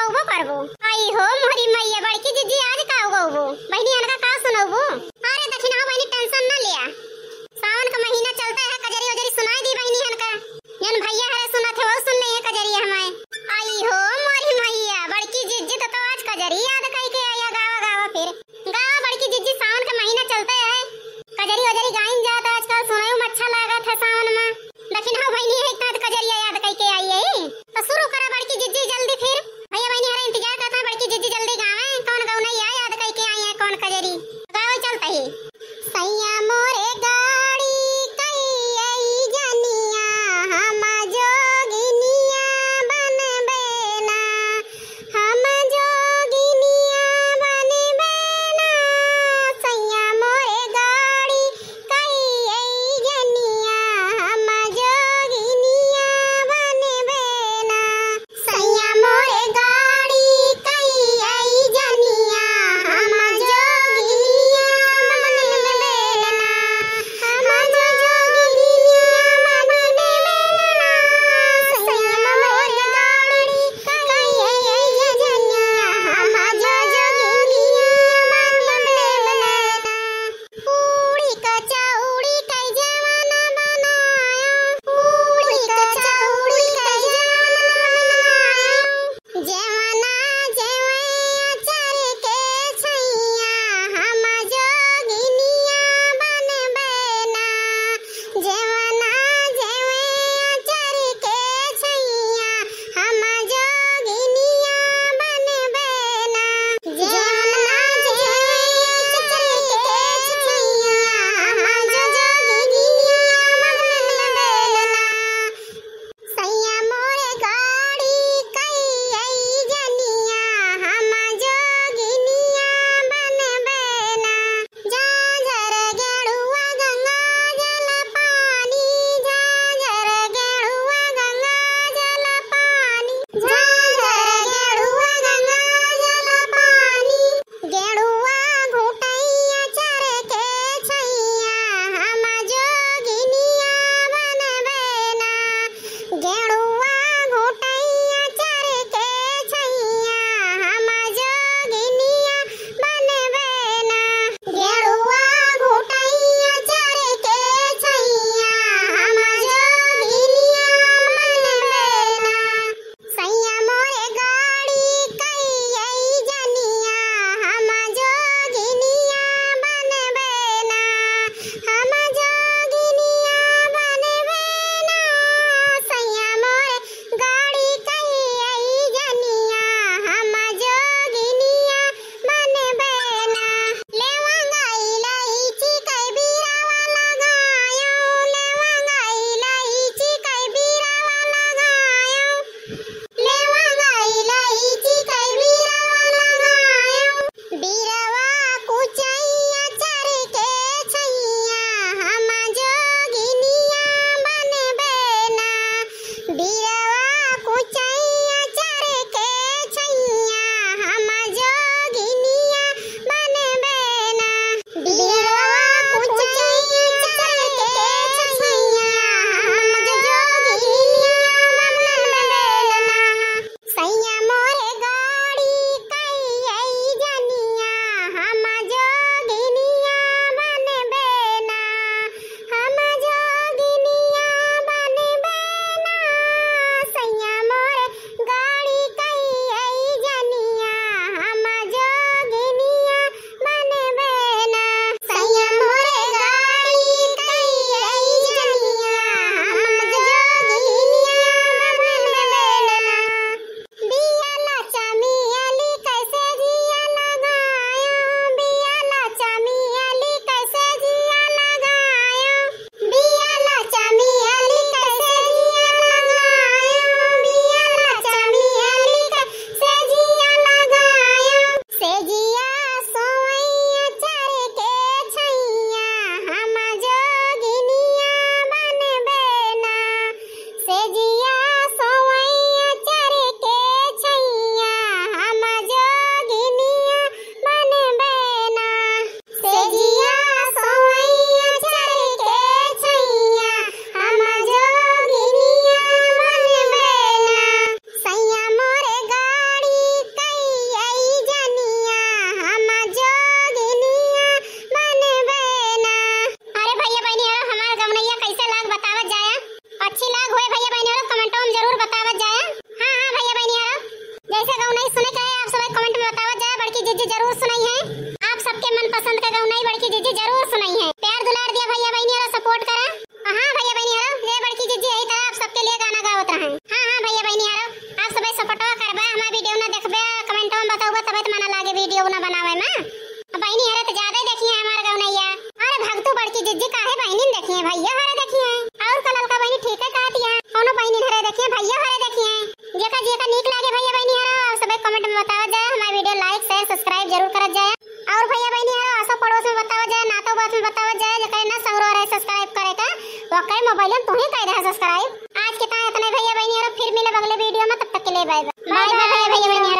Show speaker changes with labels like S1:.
S1: गौबो करबो। आई हो मोरी मैया बड़की जीजी आज का गौबो बहनी अनका का सुनबो। अरे दक्षिण हो बहनी टेंशन ना लिया, सावन का महीना चलता है कजरी वजरी सुनाई दी बहनी अनका। जन भैया है सुना थे वो सुनने है कजरी हमें। आई हो मोरी मैया बड़की जीजी तो आज कजरी याद कई के आया गावा गावा फिर गावा बड़की जीजी सावन का महीना चलता है कजरी वजरी गाइन जात आजकल सुनाई में अच्छा लागत है सावन में। दक्षिण हो बहनी है इतना कजरिया याद कई के आई है तो शुरू करा बड़की जीजी जल्दी फिर भैया बहनी हमारा इंतजार करता है बड़की जीजी जल्दी गावे कौन गौना याद कई के आई है कौन कजरी। वीडियो का नीक लागे भैया बहनी हरा सब कमेंट में बतावा जाए, हमारा वीडियो लाइक शेयर सब्सक्राइब जरूर करत जाए। और भैया बहनी हरा आसो पड़ोस में बतावा जाए, नातो बात में बतावा जाए, जकरे ना संग्रह रहे सब्सक्राइब करे का वो करे मोबाइल में तुम्ही कर दे सब्सक्राइब। आज के ता इतने भैया बहनी हरा, फिर मिले अगले वीडियो में, तब तक के लिए बाय बाय। बाय बाय भैया बहनी।